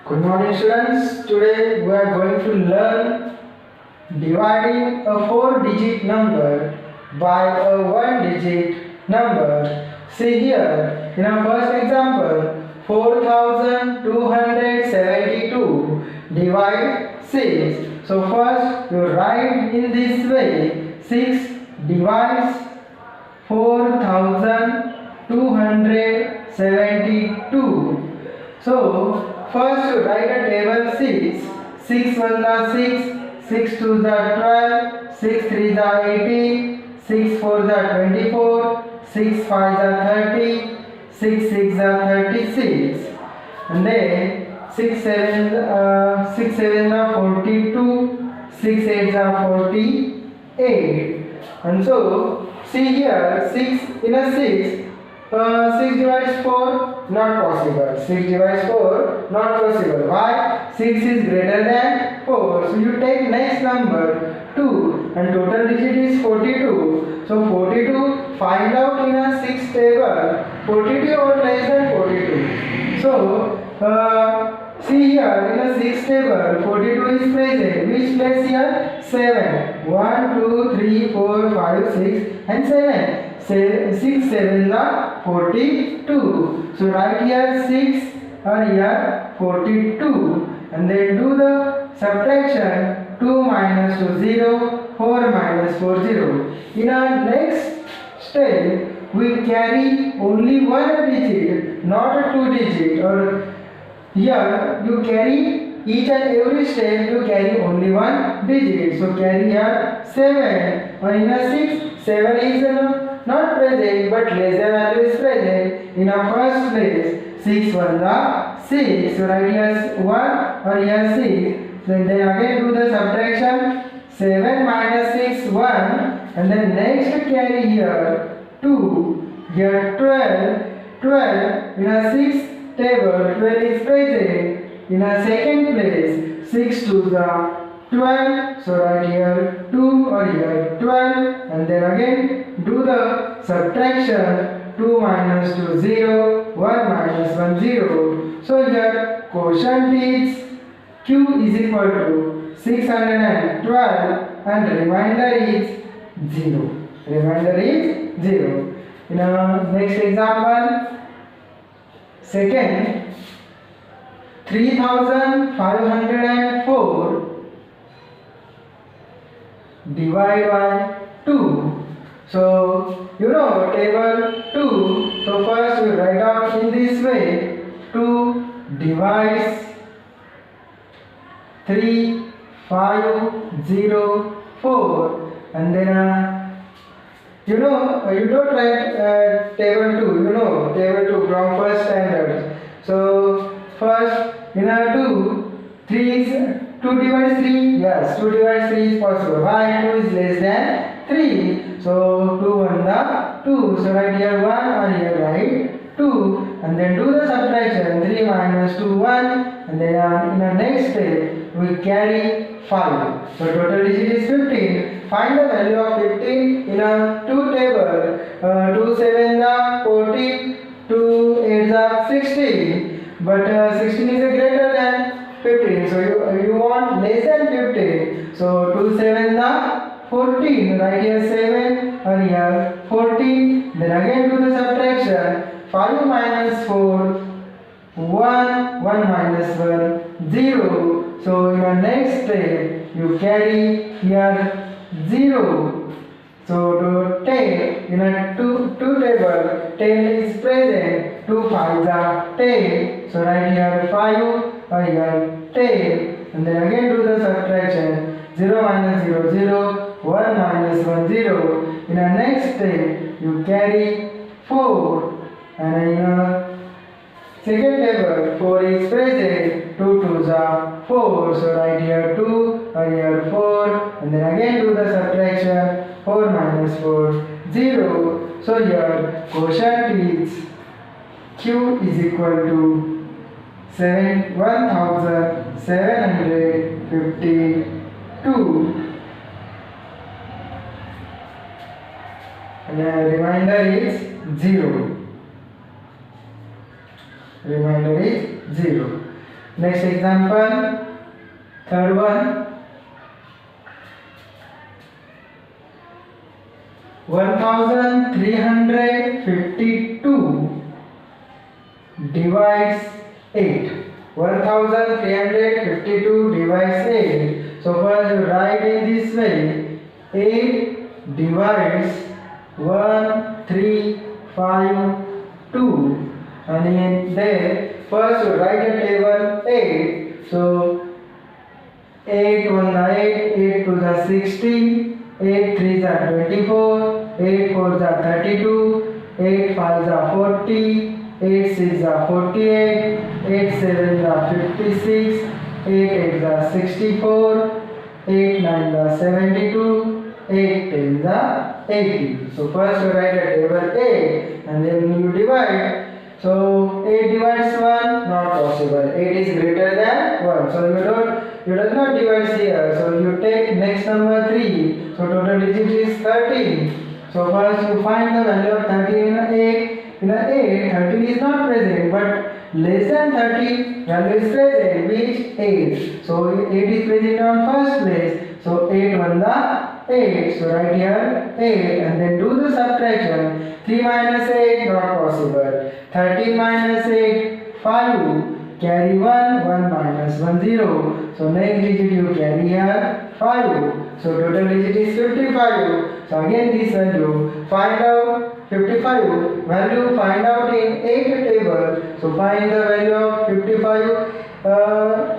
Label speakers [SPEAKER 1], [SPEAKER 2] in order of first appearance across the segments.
[SPEAKER 1] Good morning students. Today we are going to learn dividing a 4-digit number by a 1-digit number. See here in our first example 4272 divide 6. So first you write in this way 6 divides 4272. So first you write a table 6. 6 1 are 6, 6 2 are 12, 6 3 are 18, 6 4 are 24, 6 5 are 30, 6 6 are 36, and then 6 7 are 42, 6 8 are 48, and so see here 6 in a 6. 6 divides 4 not possible. 6 divides 4 not possible. Why? 6 is greater than 4. So you take next number 2 and total digit is 42. So 42 find out in a 6 table 42 or less than 42. So see here in a 6 table 42 is present. Which place here? 7. 1 2 3 4 5 6 and 7. 6 7 are 42. So write here 6 or here 42 and then do the subtraction. 2 minus 2 0, 4 minus 4 0. In our next step we carry only one digit, not a 2 digit, or here you carry each and every step you carry only one digit. So carry here 7, or in a 6 7 is not present but less than value is present. In our first place 6 1 are 6. So write here 1 or here 6. Then again do the subtraction. 7 minus 6 1, and then next carry here 2. Here 12 in a 6 table 12 is present. In a second place 6 2 are 12. So write here 2 or here 12, and then again do the subtraction. 2 minus 2 0, 1 minus 1 0. So here quotient is Q is equal to 612 and remainder is 0. Remainder is 0. In our next example, second 3504 divide by 2. So you know table 2. So first we write out in this way. 2 divides 3 5 0 4, and then you don't write table 2. You know table 2 from first standard. So first in a 2 divides 3. Yes, 2 divides 3 is possible. Why? 2 is less than 3. So 2 1 are 2. So write here 1 or here write 2, and then do the subtraction. 3 minus 2 1, and then in the next step we carry 5. So total digit is 15. Find the value of 15 in a 2 table. 2 7 are 14, 2 8 are 16. But 16 is greater than 15. So you want less than 15. So 2 7 are 14. Write here 7 or here 14. Then again do the subtraction. 5 minus 4 1, 1 minus 1 0. So in the next step you carry here 0. So to 10 in a 2 table 10 is present. 2 5s are 10. So write here 5 or here 10, and then again do the subtraction. 0 minus 0 0, 1 minus 1 0. In the next step you carry 4, and in a second table 4 is present. 2 2s are 4. So write here 2 or here 4, and then again do the subtraction. 4 minus 4 0. So here quotient is Q is equal to 1752, and the remainder is 0. Remainder is 0. Next example, third one. 1352 divides 8. 1352 divides 8. So first you write in this way. 8 divides 1, 3, 5, 2. And in there, first you write a table 8. So 8 1 the 8, 8 2 the 16. 8 3 are 24, 8 4 are 32, 8 5 are 40, 8 6 are 48, 8 7 are 56, 8 8 are 64, 8 9 are 72, 8 10 are 80. So first you write a table 8 and then you divide. So 8 divides 1, not possible. 8 is greater than 1. So you does not divide here. So you take next number 3. So total digit is 13. So first you find the value of 13 in a 8. In a 8, 13 is not present, but less than 13 value is present. Which 8? So 8 is present on first place. So 8 1 the 8. So write here 8 and then do the subtraction. 3 minus 8 not possible. 13 minus 8 5. Carry 1, 1 minus 1 0. So next digit you carry here 5. So total digit is 55. So again this value find out 55 value find out in 8 table. So find the value of 55.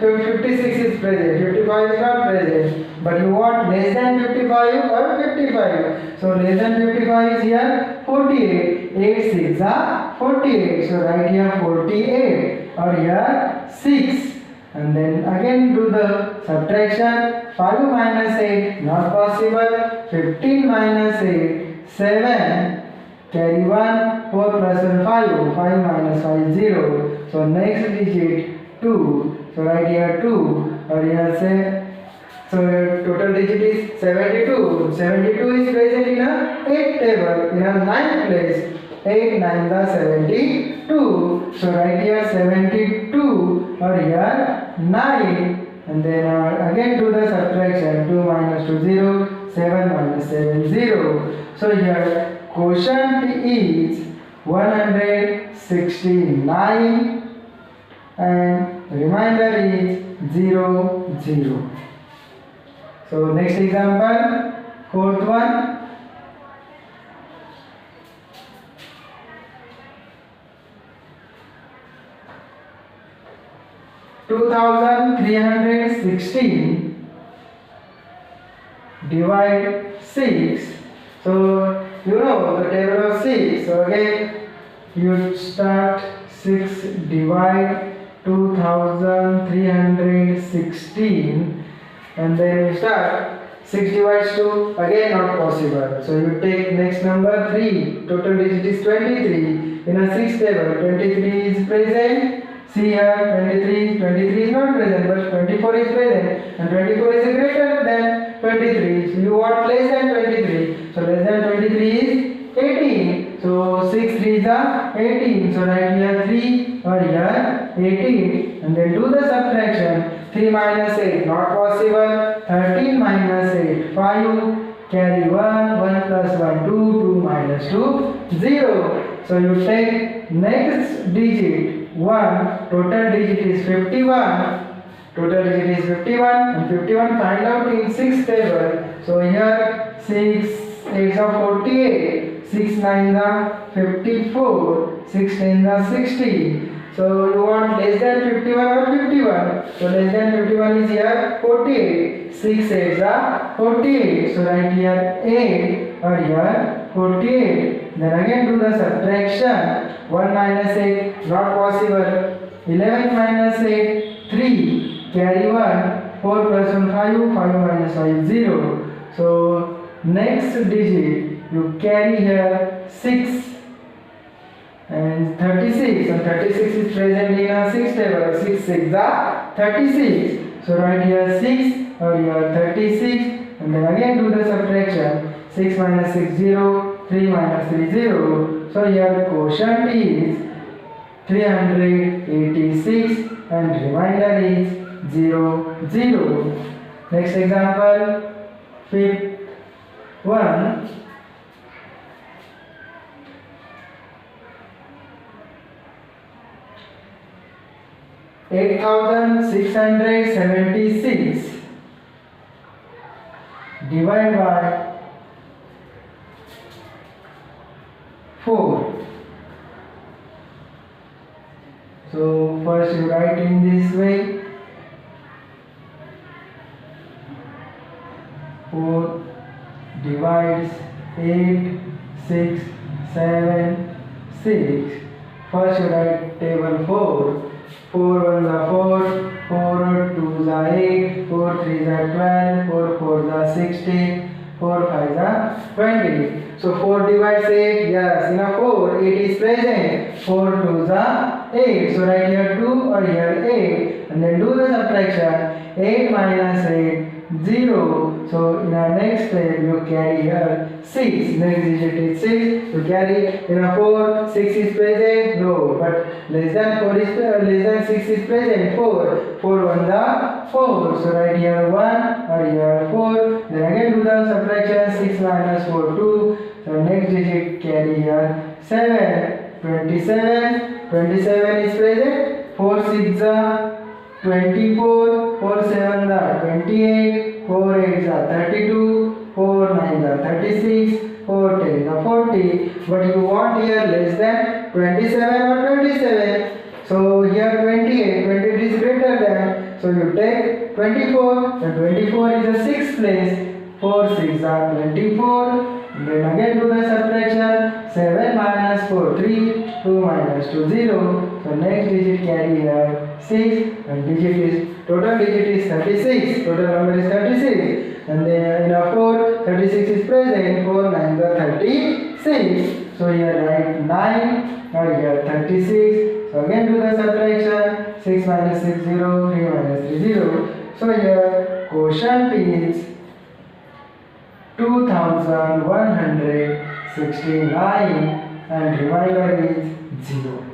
[SPEAKER 1] 56 is present, 55 is not present, but you want less than 55 or 55. So less than 55 is here 48. 8 6 are 48. So write here 48 or here 6. And then again do the subtraction. 5 minus 8 not possible. 15 minus 8 7. Carry 1. 4 plus 1 5. 5 minus 5 0. So next digit 2. So write here 2 or here say. So total digit is 72. 72 is present in a 8 table in a 9th place. 8 9 the 72. So write here 72 or here 9. And then again do the subtraction. 2 minus 2 0. 7 minus 7 0. So here quotient is 169 and remainder is 0 0. So next example, fourth one. 2316 divide 6. So you know the table of 6. So again you start 6 divide 2316 and then you start 6 divides 2, again not possible. So you take next number 3, total digit is 23. In a 6 table, 23 is present. See here 23 is not present, but 24 is present and 24 is greater than 23. So you want less than 23. So less than 23 is 18. So 6 3s are 18. So write here 3 or here 18 and then do the subtraction. 3 minus 8 not possible. 13 minus 8 5. Carry 1, 1 plus 1 2, 2 minus 2 0. So you take next digit 1, total digit is 51. Total digit is 51 and 51 find out in 6 table. So here 6 8s are 48, 6 9s are 54, 6 10s are 60. So you want less than 51 or 51. So less than 51 is here 48. 6 8s are 48. So write here 8 or here 48. Then again do the subtraction. 1 minus 8 not possible. 11 minus 8 3. Carry 1. 4 plus 1 5. 5 minus 5 0. So next digit you carry here 6 and 36 and 36 is present in a 6 table. 6 6 are 36. So write here 6 or here 36 and then again do the subtraction. 6 minus 6 0, 3 minus 3 0. So here quotient is 386 and remainder is 0, 0. Next example, fifth one. 8676 divided by 4. So first you write in this way. 4 divides 8, 6, 7, 6. First you write table 4. 4 1s are 4, 4 2s are 8, 4 3s are 12, 4 4s are 16, 4 5s are 20. So 4 divides 8, yes, in a 4, 8 is present. 4 2s are 8. So write here 2 or here 8 and then do the subtraction. 8 minus 8, 0. So in our next step you carry here 6. Next digit is 6. You carry in a 4, 6 is present, no, but less than 4 is less than 6 is present, 4. 4 1s are 4. So write here 1 or here 4. Then again do the subtraction. 6 minus 4, 2. So next digit carry here 7. 27. 27 is present. 4 6 are 24, 4 7 are 28, 4 8 are 32, 4 9 are 36, 4 10 are 40. But you want here less than 27 or 27. So here 28, 28 is greater than. So you take 24, and 24 is the 6th place. 4 6 are 24. Then again do the subtraction. 7 minus 4, 3, 2 minus 2, 0. So next digit carry here 6 and total digit is 36. Total number is 36. And then in a 4, 36 is present. 4 9 are 36. So here write 9 or here 36. So again do the subtraction. 6 minus 6 0, 3 minus 3 0. So here quotient is 2169 and remainder is 0.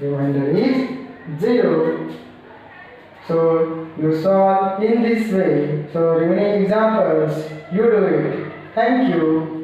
[SPEAKER 1] Remainder is 0. So you solve in this way. So remaining examples you do it. Thank you.